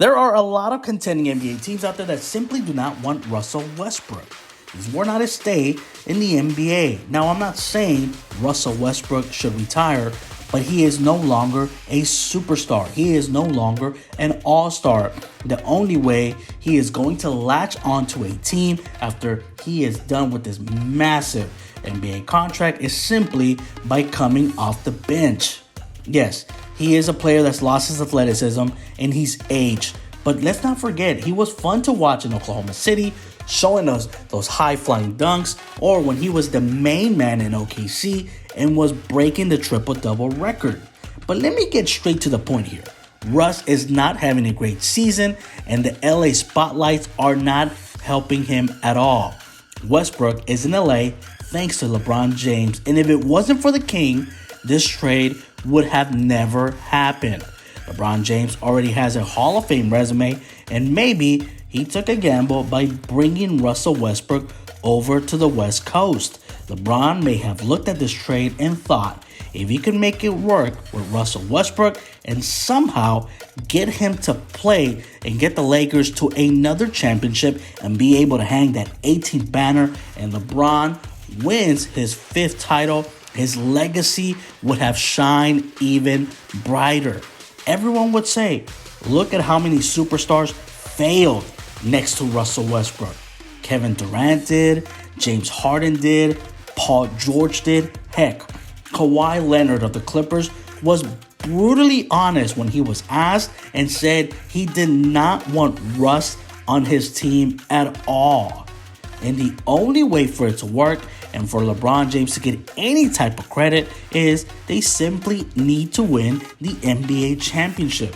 There are a lot of contending NBA teams out there that simply do not want Russell Westbrook. He's worn out his stay in the NBA. Now, I'm not saying Russell Westbrook should retire, but he is no longer a superstar. He is no longer an all-star. The only way he is going to latch onto a team after he is done with this massive NBA contract is simply by coming off the bench. Yes, he is a player that's lost his athleticism and he's aged. But let's not forget, he was fun to watch in Oklahoma City, showing us those high-flying dunks, or when he was the main man in OKC and was breaking the triple-double record. But let me get straight to the point here. Russ is not having a great season, and the LA spotlights are not helping him at all. Westbrook is in LA thanks to LeBron James, and if it wasn't for the King, this trade would have never happened. LeBron James already has a Hall of Fame resume, and maybe he took a gamble by bringing Russell Westbrook over to the West Coast. LeBron may have looked at this trade and thought, if he could make it work with Russell Westbrook and somehow get him to play and get the Lakers to another championship and be able to hang that 18th banner, and LeBron wins his 5th title, his legacy would have shined even brighter. Everyone would say, look at how many superstars failed next to Russell Westbrook. Kevin Durant did, James Harden did, Paul George did. Heck, Kawhi Leonard of the Clippers was brutally honest when he was asked and said he did not want Russ on his team at all. And the only way for it to work and for LeBron James to get any type of credit is they simply need to win the NBA championship.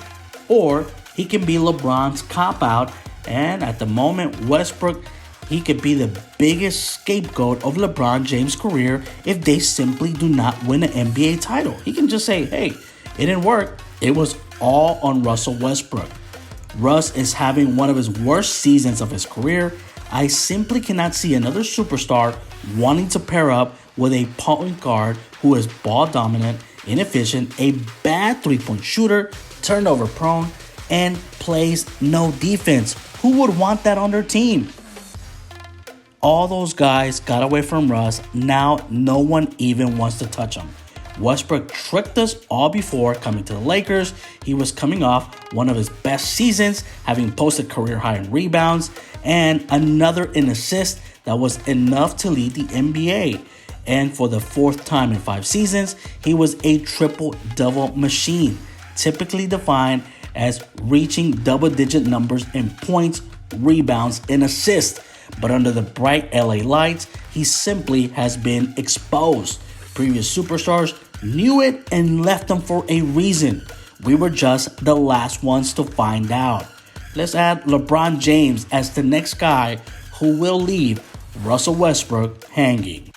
Or he can be LeBron's cop-out, and at the moment, Westbrook, he could be the biggest scapegoat of LeBron James' career if they simply do not win an NBA title. He can just say, hey, it didn't work. It was all on Russell Westbrook. Russ is having one of his worst seasons of his career. I simply cannot see another superstar wanting to pair up with a point guard who is ball dominant, inefficient, a bad three-point shooter, turnover prone, and plays no defense. Who would want that on their team? All those guys got away from Russ. Now no one even wants to touch him. Westbrook tricked us all before coming to the Lakers. He was coming off one of his best seasons, having posted career high in rebounds and another in assists that was enough to lead the NBA. And for the 4th time in 5 seasons, he was a triple-double machine, typically defined as reaching double-digit numbers in points, rebounds, and assists. But under the bright LA lights, he simply has been exposed. Previous superstars knew it and left him for a reason. We were just the last ones to find out. Let's add LeBron James as the next guy who will leave Russell Westbrook hanging.